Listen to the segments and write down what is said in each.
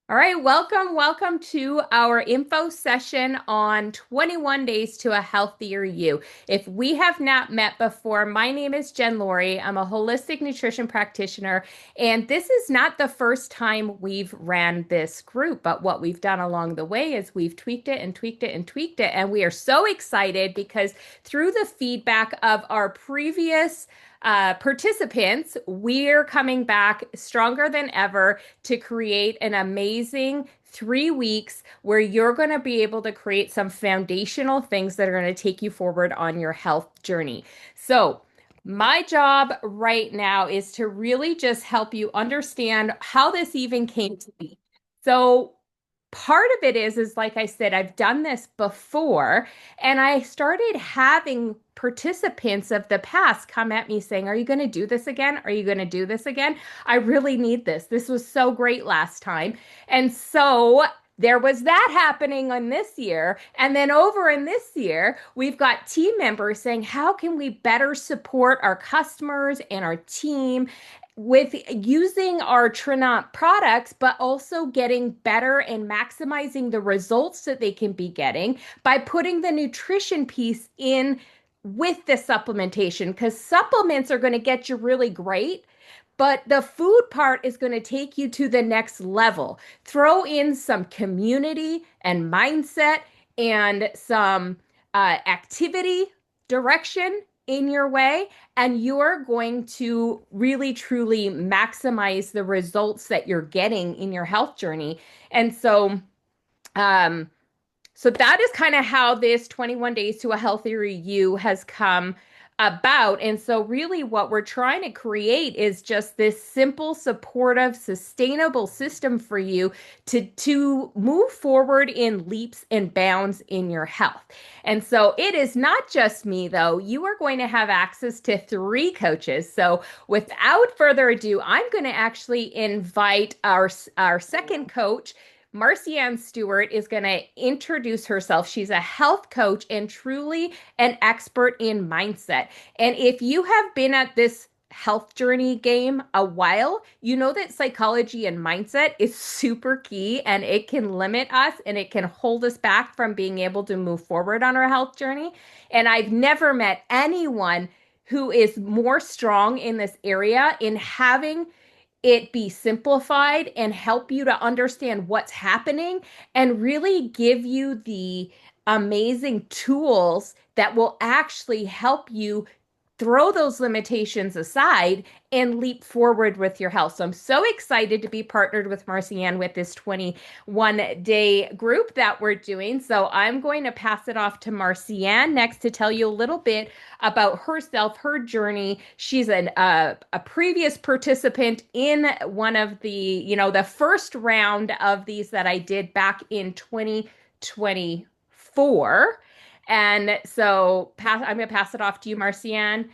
All right, welcome to our info session on 21 days to a healthier you. If we have not met before, my name is Jen Laurie. I'm a holistic nutrition practitioner, and this is not the first time we've ran this group, but what we've done along the way is we've tweaked it and tweaked it and tweaked it, and we are so excited because through the feedback of our previous participants, we're coming back stronger than ever to create an amazing 3 weeks where you're going to be able to create some foundational things that are going to take you forward on your health journey. So, my job right now is to really just help you understand how this even came to be. So, part of it is like I said, I've done this before, and I started having participants of the past come at me saying, "Are you going to do this again? Are you going to do this again? I really need this. This was so great last time." And so there was that happening on this year. And then over in this year, we've got team members saying, "How can we better support our customers and our team with using our Trinont products, but also getting better and maximizing the results that they can be getting by putting the nutrition piece in with the supplementation? Because supplements are going to get you really great, but the food part is going to take you to the next level. Throw in some community and mindset and some activity direction in your way, and you're going to really truly maximize the results that you're getting in your health journey. And um, so that is kind of how this 21 days to a healthier you has come about. And so really what we're trying to create is just this simple, supportive, sustainable system for you to move forward in leaps and bounds in your health. And so it is not just me though. You are going to have access to three coaches. So without further ado, I'm going to actually invite our second coach. Marcianne Stewart is going to introduce herself. She's a health coach and truly an expert in mindset. And if you have been at this health journey game a while, you know that psychology and mindset is super key, and it can limit us and it can hold us back from being able to move forward on our health journey. And I've never met anyone who is more strong in this area in having it be simplified and help you to understand what's happening and really give you the amazing tools that will actually help you throw those limitations aside and leap forward with your health. So I'm so excited to be partnered with Marcianne with this 21-day group that we're doing. So I'm going to pass it off to Marcianne next to tell you a little bit about herself, her journey. She's a previous participant in one of the first round of these that I did back in 2024. And so I'm going to pass it off to you, Marcianne.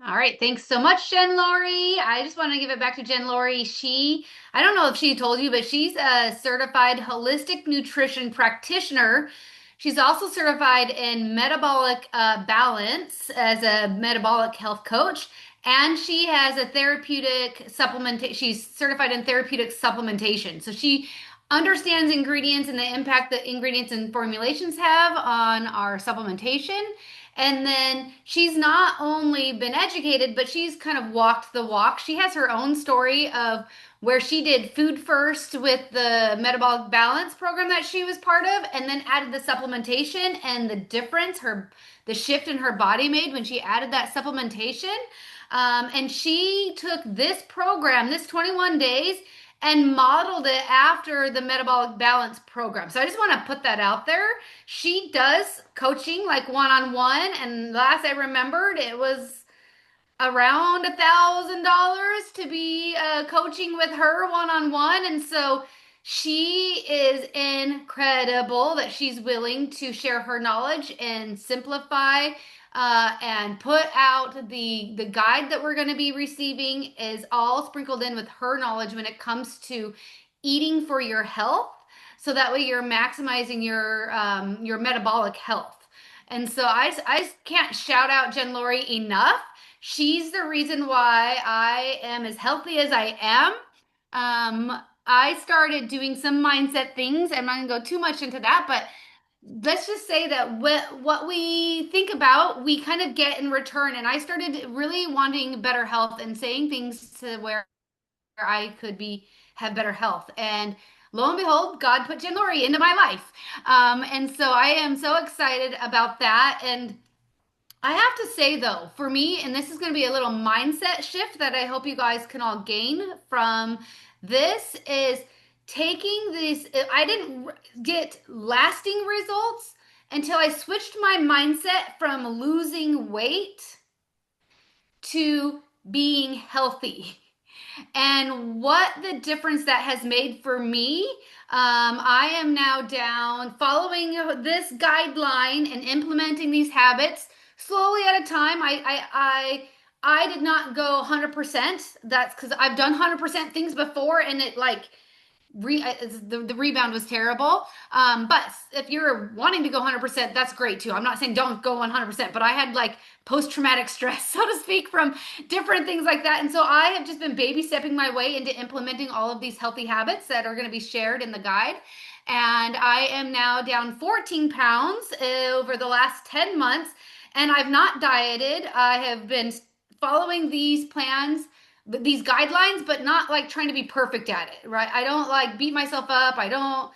All right, thanks so much, Jen Laurie. I just want to give it back to Jen Laurie. I don't know if she told you, but she's a certified holistic nutrition practitioner. She's also certified in metabolic balance as a metabolic health coach, and she has a therapeutic supplement. She's certified in therapeutic supplementation. So she understands ingredients and the impact that ingredients and formulations have on our supplementation. And then she's not only been educated, but she's kind of walked the walk. She has her own story of where she did food first with the metabolic balance program that she was part of, and then added the supplementation and the difference, the shift in her body made when she added that supplementation. And she took this program, this 21 days, and modeled it after the metabolic balance program. So I just want to put that out there. She does coaching like one-on-one, and last I remembered, it was around $1,000 to be coaching with her one-on-one. And so she is incredible that she's willing to share her knowledge and simplify and put out the guide that we're going to be receiving is all sprinkled in with her knowledge when it comes to eating for your health, so that way you're maximizing your metabolic health. And so I can't shout out Jen Laurie enough. She's the reason why I am as healthy as I am. I started doing some mindset things. I'm not going to go too much into that, but let's just say that what we think about, we kind of get in return. And I started really wanting better health and saying things to where I could be have better health. And lo and behold, God put Jen Lori into my life. And so I am so excited about that. And I have to say though, for me, and this is going to be a little mindset shift that I hope you guys can all gain from this, is taking these. I didn't get lasting results until I switched my mindset from losing weight to being healthy. And what the difference that has made for me. I am now down following this guideline and implementing these habits slowly at a time. I did not go 100%. That's because I've done 100% things before, and it like the rebound was terrible. But if you're wanting to go 100%, that's great too. I'm not saying don't go 100%, but I had like post-traumatic stress, so to speak, from different things like that. And so I have just been baby stepping my way into implementing all of these healthy habits that are going to be shared in the guide. And I am now down 14 pounds over the last 10 months, and I've not dieted. I have been following these plans, these guidelines, but not like trying to be perfect at it, right? I don't like beat myself up. I don't,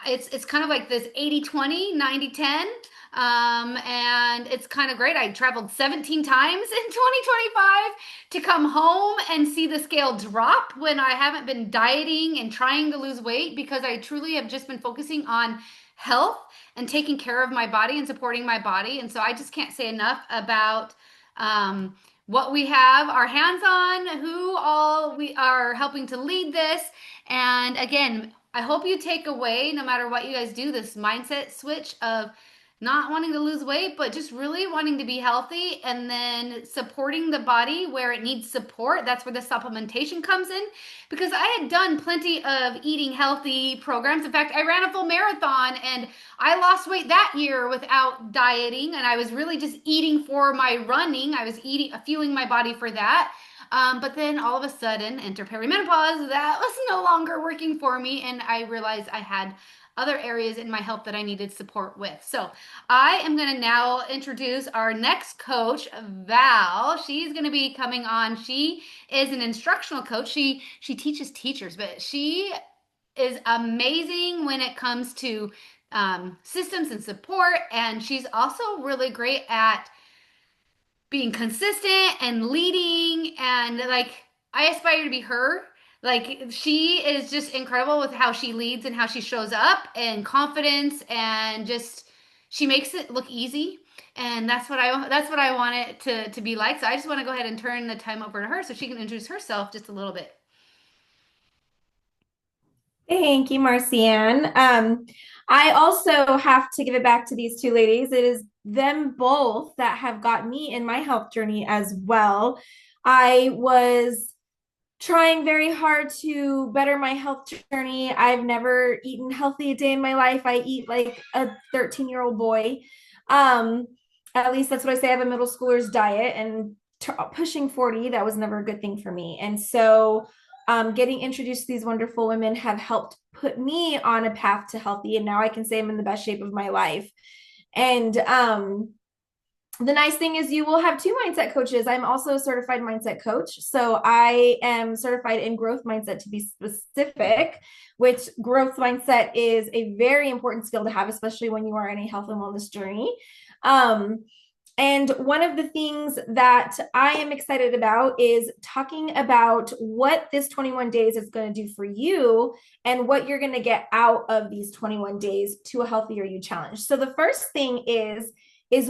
it's kind of like this 80-20, 90-10. And it's kind of great. I traveled 17 times in 2025 to come home and see the scale drop when I haven't been dieting and trying to lose weight, because I truly have just been focusing on health and taking care of my body and supporting my body. And so I just can't say enough about what we have our hands on, who all we are helping to lead this. And again, I hope you take away, no matter what you guys do, this mindset switch of not wanting to lose weight, but just really wanting to be healthy, and then supporting the body where it needs support. That's where the supplementation comes in, because I had done plenty of eating healthy programs. In fact, I ran a full marathon and I lost weight that year without dieting, and I was really just eating for my running. I was eating, fueling my body for that. But then all of a sudden, enter perimenopause, that was no longer working for me, and I realized I had other areas in my health that I needed support with. So I am going to now introduce our next coach, Val. She's going to be coming on. She is an instructional coach. She teaches teachers, but she is amazing when it comes to systems and support. And she's also really great at being consistent and leading. And like, I aspire to be her. Like, she is just incredible with how she leads and how she shows up and confidence, and just she makes it look easy. And that's what I want it to be like. So I just want to go ahead and turn the time over to her so she can introduce herself just a little bit. Thank you, Marcianne. I also have to give it back to these two ladies. It is them both that have got me in my health journey as well. I was trying very hard to better my health journey. I've never eaten healthy a day in my life. I eat like a 13-year-old boy. Um, at least that's what I say. I have a middle schooler's diet, and pushing 40, that was never a good thing for me. And so getting introduced to these wonderful women have helped put me on a path to healthy. And now I can say I'm in the best shape of my life. And the nice thing is you will have two mindset coaches. I'm also a certified mindset coach. So I am certified in growth mindset, to be specific, which growth mindset is a very important skill to have, especially when you are in a health and wellness journey. And one of the things that I am excited about is talking about what this 21 days is going to do for you and what you're going to get out of these 21 days to a healthier you challenge. So the first thing is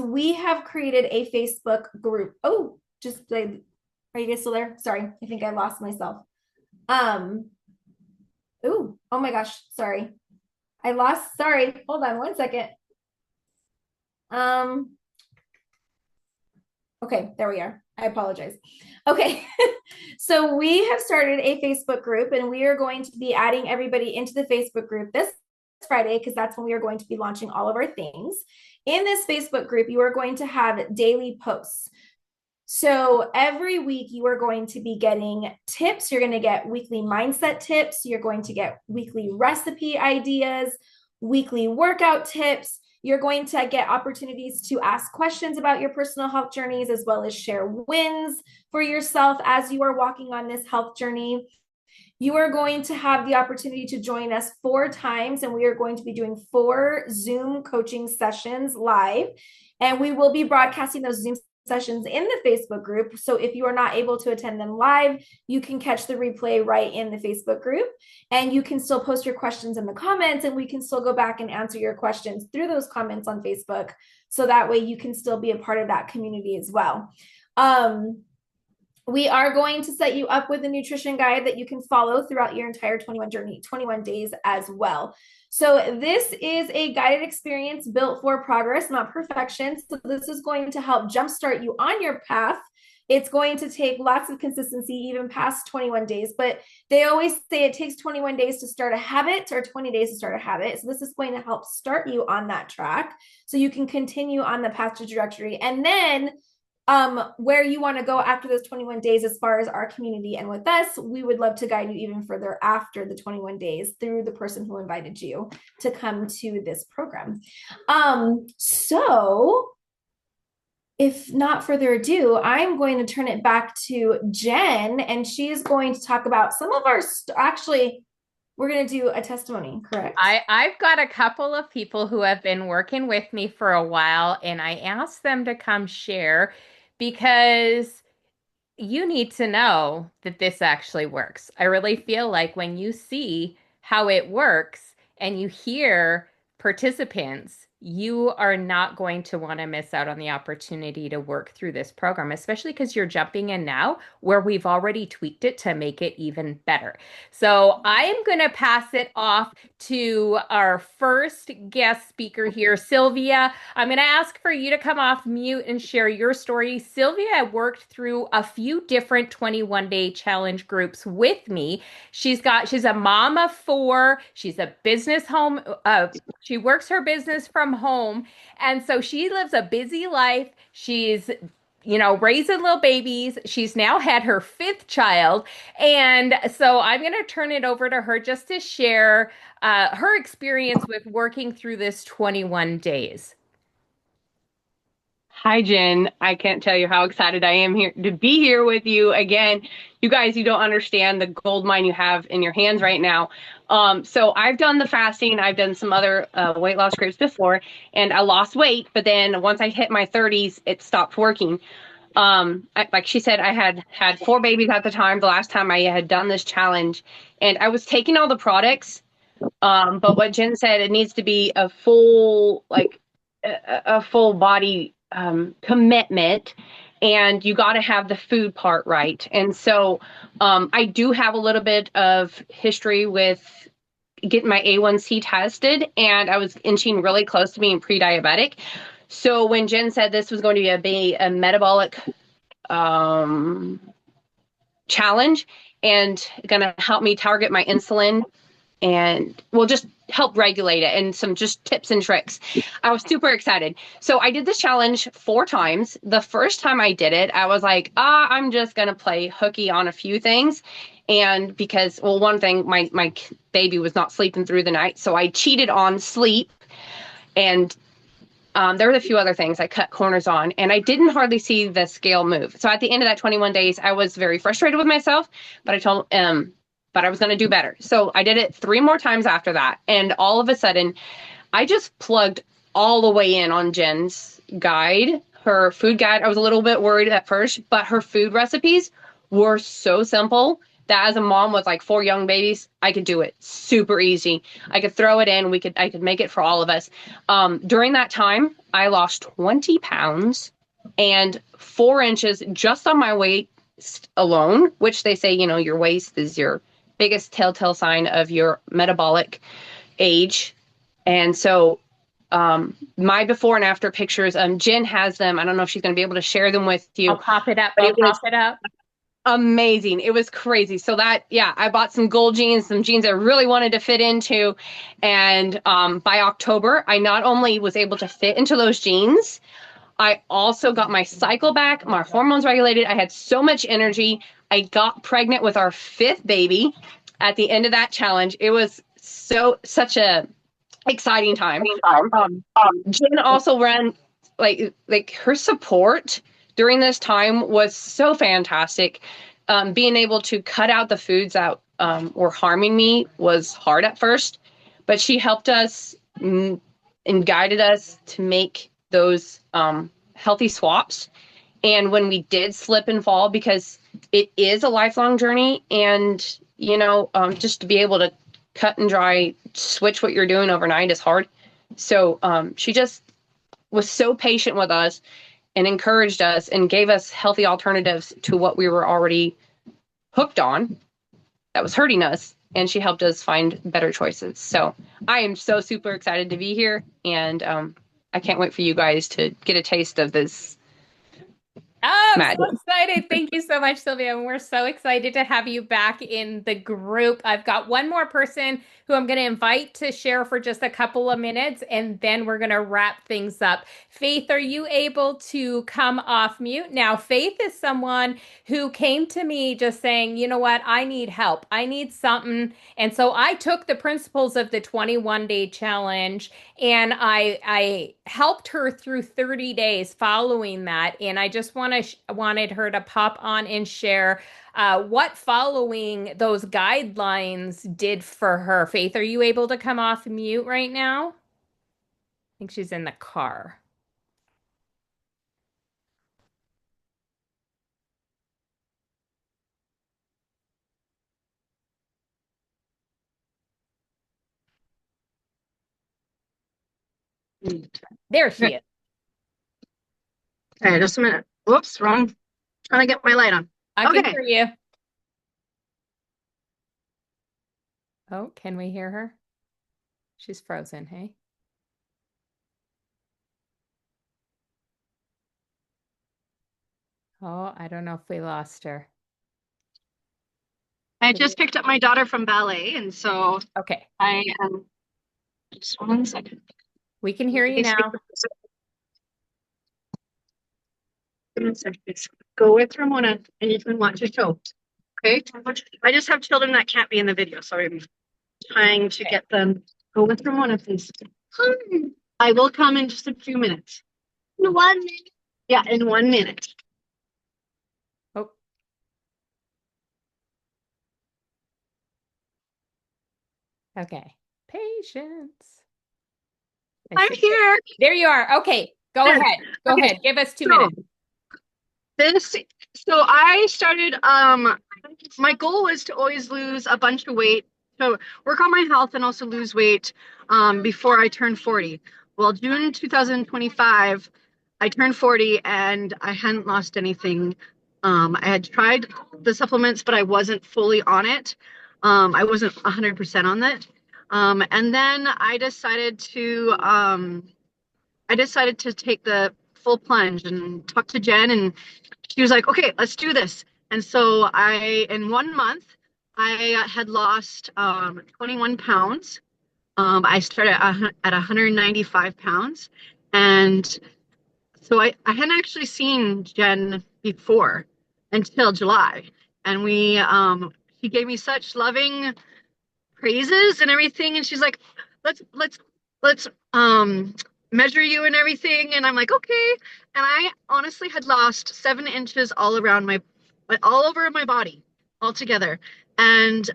we have created a Facebook group. Oh, just like, are you guys still there? Sorry, I think I lost myself. Oh my gosh, sorry. Sorry, hold on one second. Okay, there we are. I apologize. Okay, so we have started a Facebook group, and we are going to be adding everybody into the Facebook group this Friday, because that's when we are going to be launching all of our things. In this Facebook group, you are going to have daily posts. So every week you are going to be getting tips. You're going to get weekly mindset tips. You're going to get weekly recipe ideas, weekly workout tips. You're going to get opportunities to ask questions about your personal health journeys, as well as share wins for yourself as you are walking on this health journey. You are going to have the opportunity to join us 4 times, and we are going to be doing 4 Zoom coaching sessions live. And we will be broadcasting those Zoom sessions in the Facebook group. So if you are not able to attend them live, you can catch the replay right in the Facebook group. And you can still post your questions in the comments, and we can still go back and answer your questions through those comments on Facebook. So that way you can still be a part of that community as well. We are going to set you up with a nutrition guide that you can follow throughout your entire 21 days as well. So this is a guided experience built for progress, not perfection. So this is going to help jumpstart you on your path. It's going to take lots of consistency, even past 21 days, but they always say it takes 21 days to start a habit or 20 days to start a habit. So this is going to help start you on that track so you can continue on the path to trajectory. And then where you want to go after those 21 days as far as our community and with us, we would love to guide you even further after the 21 days through the person who invited you to come to this program. So if not further ado, I'm going to turn it back to Jen, and she's going to talk about some of our, actually, we're going to do a testimony, correct? I've got a couple of people who have been working with me for a while, and I asked them to come share because you need to know that this actually works. I really feel like when you see how it works and you hear participants, you are not going to want to miss out on the opportunity to work through this program, especially because you're jumping in now where we've already tweaked it to make it even better. So I am going to pass it off to our first guest speaker here, Sylvia. I'm going to ask for you to come off mute and share your story. Sylvia worked through a few different 21-day challenge groups with me. She's a mom of 4. She's a business home. She works her business from home. And so she lives a busy life. She's raising little babies. She's now had her 5th child. And so I'm going to turn it over to her just to share her experience with working through this 21 days. Hi, Jen. I can't tell you how excited I am here to be here with you again. You guys, you don't understand the gold mine you have in your hands right now. So I've done the fasting. I've done some other weight loss groups before, and I lost weight. But then once I hit my 30s, it stopped working. Like she said, I had 4 babies at the time, the last time I had done this challenge, and I was taking all the products. But what Jen said, it needs to be a full body commitment, and you got to have the food part right. And so I do have a little bit of history with getting my A1C tested, and I was inching really close to being pre-diabetic. So when Jen said this was going to be a metabolic challenge and going to help me target my insulin and just help regulate it, and some just tips and tricks, I was super excited. So I did this challenge 4 times. The first time I did it, I was like, I'm just going to play hooky on a few things. And because, one thing, my baby was not sleeping through the night, so I cheated on sleep. And there were a few other things I cut corners on, and I didn't hardly see the scale move. So at the end of that 21 days, I was very frustrated with myself, but I told but I was going to do better. So I did it 3 more times after that. And all of a sudden, I just plugged all the way in on Jen's guide, her food guide. I was a little bit worried at first, but her food recipes were so simple that as a mom with like 4 young babies, I could do it super easy. I could throw it in. I could make it for all of us. During that time, I lost 20 pounds and 4 inches just on my waist alone, which they say, your waist is your biggest telltale sign of your metabolic age. And so my before and after pictures, Jen has them. I don't know if she's going to be able to share them with you. I'll pop it up. Amazing. It was crazy. So I bought some gold jeans, some jeans I really wanted to fit into. And by October, I not only was able to fit into those jeans, I also got my cycle back, my hormones regulated. I had so much energy. I got pregnant with our 5th baby at the end of that challenge. It was such a exciting time. Jen also ran like her support during this time was so fantastic. Being able to cut out the foods that were harming me was hard at first, but she helped us and guided us to make those healthy swaps. And when we did slip and fall, because it is a lifelong journey, and just to be able to cut and dry, switch what you're doing overnight is hard. So she just was so patient with us and encouraged us and gave us healthy alternatives to what we were already hooked on that was hurting us. And she helped us find better choices. So I am so super excited to be here. And I can't wait for you guys to get a taste of this. Oh, I'm so excited. Thank you so much, Sylvia. And we're so excited to have you back in the group. I've got one more person who I'm going to invite to share for just a couple of minutes, and then we're going to wrap things up. Faith, are you able to come off mute? Now, Faith is someone who came to me just saying, you know what, I need help. I need something. And so I took the principles of the 21-day challenge, and I helped her through 30 days following that. And I just wanted her to pop on and share what following those guidelines did for her. Faith, are you able to come off mute right now? I think she's in the car. There she is. Okay, just a minute. Whoops, wrong. Trying to get my light on. I can Okay. hear you. Oh, can we hear her? She's frozen, hey? Oh, I don't know if we lost her. I just picked up my daughter from ballet, and so Okay, I am. Just 1 second. we can hear you now. Give me a second. Go with Ramona, and you can watch a show. Okay. I just have children that can't be in the video, so I'm trying to get them. Go with Ramona, please. I will come in just a few minutes. In 1 minute? Yeah, in 1 minute. Oh. Okay. Patience. I'm here. There you are. Okay. Go ahead. Go Okay. ahead. Give us 2 minutes. So I started, my goal was to always lose a bunch of weight, to work on my health and also lose weight before I turned 40. Well, June 2025, I turned 40 and I hadn't lost anything. I had tried the supplements, but I wasn't fully on it. I wasn't 100% on that. And then I decided to take the full plunge and talk to Jen, and she was like, okay, let's do this. And so in 1 month, I had lost 21 pounds. I started at 195 pounds. And so I hadn't actually seen Jen before until July. And she gave me such loving praises and everything. And she's like, let's measure you and everything. And I'm like, okay. And I honestly had lost 7 inches all over my body altogether. And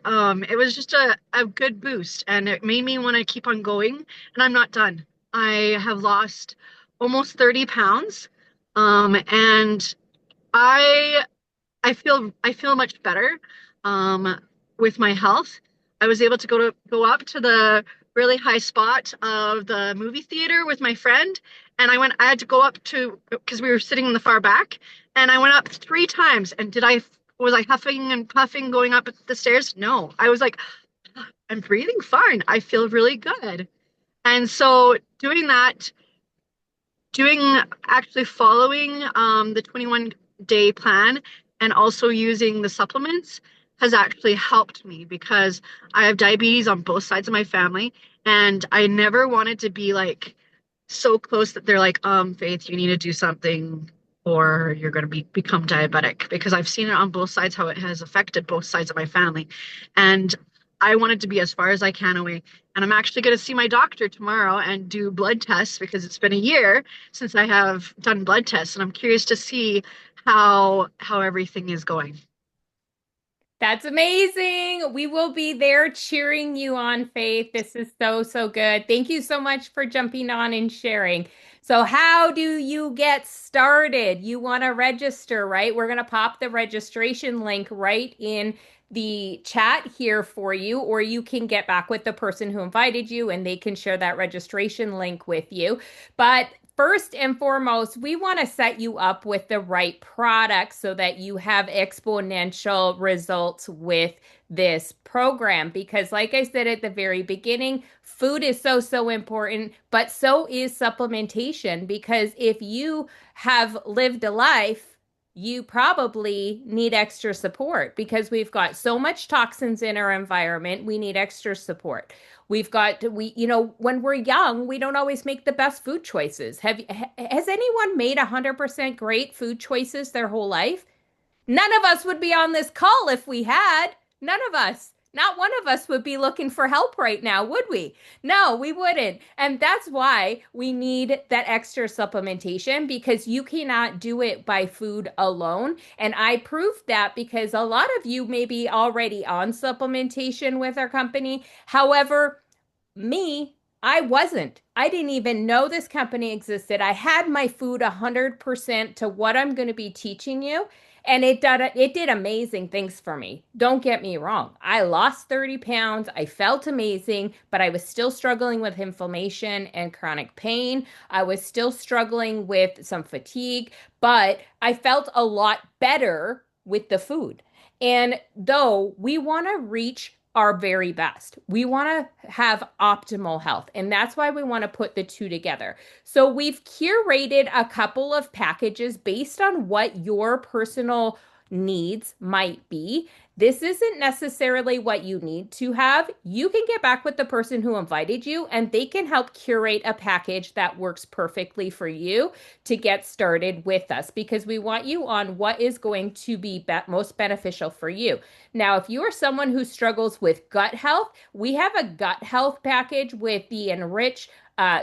it was just a good boost, and it made me want to keep on going. And I'm not done. I have lost almost 30 pounds. And I feel much better with my health. I was able to go up to the really high spot of the movie theater with my friend, and I had to go up because we were sitting in the far back, and I went up 3 times. And was I huffing and puffing going up the stairs? No, I was like, I'm breathing fine. I feel really good. And so actually following the 21-day plan and also using the supplements has actually helped me, because I have diabetes on both sides of my family, and I never wanted to be like so close that they're like, Faith, you need to do something or you're going to become diabetic, because I've seen it on both sides, how it has affected both sides of my family. And I wanted to be as far as I can away. And I'm actually going to see my doctor tomorrow and do blood tests, because it's been a year since I have done blood tests, and I'm curious to see how everything is going. That's amazing. We will be there cheering you on, Faith. This is so, so good. Thank you so much for jumping on and sharing. So, how do you get started? You want to register, right? We're going to pop the registration link right in the chat here for you, or you can get back with the person who invited you and they can share that registration link with you. But first and foremost, we want to set you up with the right product so that you have exponential results with this program. Because, like I said at the very beginning, food is so, so important, but so is supplementation. Because if you have lived a life, you probably need extra support because we've got so much toxins in our environment. We need extra support. When we're young, we don't always make the best food choices. Has anyone made 100% great food choices their whole life? None of us would be on this call if we had. None of us. Not one of us would be looking for help right now, would we? No, we wouldn't. And that's why we need that extra supplementation, because you cannot do it by food alone. And I proved that because a lot of you may be already on supplementation with our company. However, me, I wasn't. I didn't even know this company existed. I had my food 100% to what I'm going to be teaching you. And it did amazing things for me. Don't get me wrong. I lost 30 pounds. I felt amazing, but I was still struggling with inflammation and chronic pain. I was still struggling with some fatigue, but I felt a lot better with the food. And though we want to reach our very best, we want to have optimal health. And that's why we want to put the two together. So we've curated a couple of packages based on what your personal needs might be. This isn't necessarily what you need to have. You can get back with the person who invited you and they can help curate a package that works perfectly for you to get started with us, because we want you on what is going to be most beneficial for you. Now, if you are someone who struggles with gut health, we have a gut health package with the Enrich.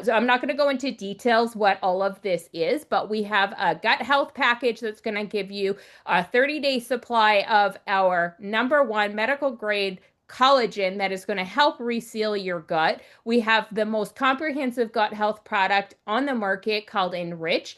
So I'm not going to go into details what all of this is, but we have a gut health package that's going to give you a 30-day supply of our #1 medical grade collagen that is going to help reseal your gut. We have the most comprehensive gut health product on the market called Enrich.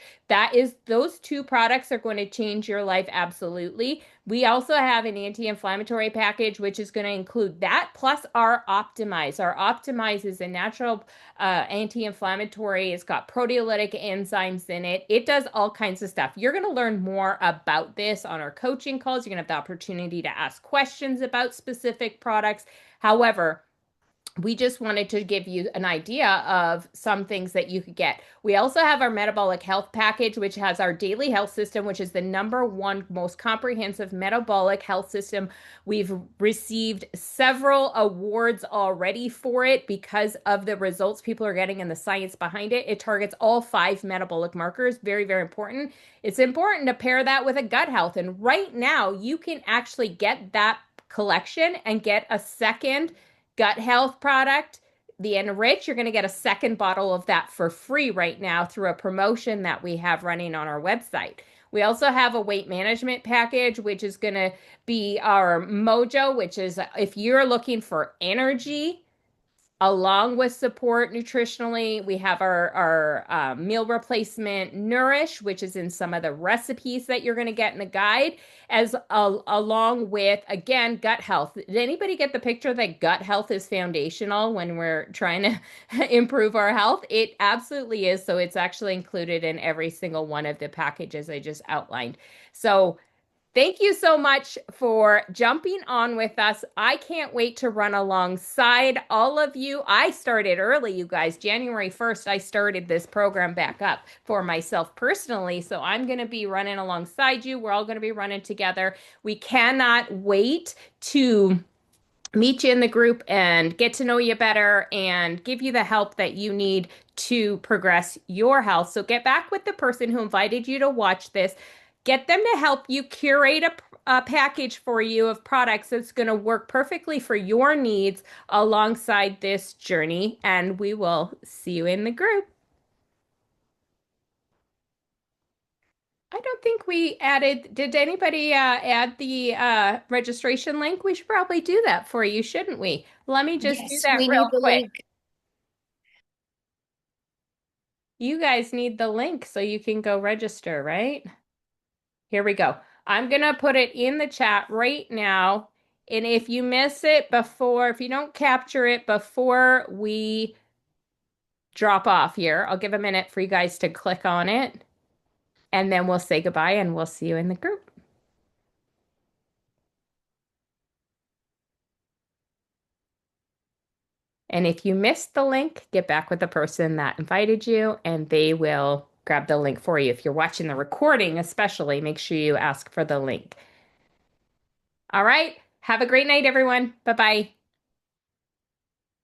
Those two products are going to change your life absolutely. We also have an anti-inflammatory package, which is going to include that plus our Optimize. Our Optimize is a natural anti-inflammatory. It's got proteolytic enzymes in it. It does all kinds of stuff. You're going to learn more about this on our coaching calls. You're going to have the opportunity to ask questions about specific products. However, we just wanted to give you an idea of some things that you could get. We also have our metabolic health package, which has our daily health system, which is the #1 most comprehensive metabolic health system. We've received several awards already for it because of the results people are getting and the science behind it. It targets all 5 metabolic markers. Very, very important. It's important to pair that with a gut health. And right now, you can actually get that collection and get a second gut health product, the Enrich. You're going to get a second bottle of that for free right now through a promotion that we have running on our website. We also have a weight management package, which is going to be our Mojo, which is if you're looking for energy along with support nutritionally. We have our meal replacement Nourish, which is in some of the recipes that you're going to get in the guide, along with, again, gut health. Did anybody get the picture that gut health is foundational when we're trying to improve our health? It absolutely is. So it's actually included in every single one of the packages I just outlined. So thank you so much for jumping on with us. I can't wait to run alongside all of you. I started early, you guys. January 1st, I started this program back up for myself personally. So I'm going to be running alongside you. We're all going to be running together. We cannot wait to meet you in the group and get to know you better and give you the help that you need to progress your health. So get back with the person who invited you to watch this. Get them to help you curate a package for you of products that's going to work perfectly for your needs alongside this journey. And we will see you in the group. I don't think we added, did anybody add the registration link? We should probably do that for you, shouldn't we? Let me just do Yes, that we real need the quick. link. You guys need the link so you can go register, right? Here we go. I'm going to put it in the chat right now. And if you miss it before, if you don't capture it before we drop off here, I'll give a minute for you guys to click on it. And then we'll say goodbye and we'll see you in the group. And if you missed the link, get back with the person that invited you and they will grab the link for you. If you're watching the recording, especially, make sure you ask for the link. All right. Have a great night, everyone. Bye-bye.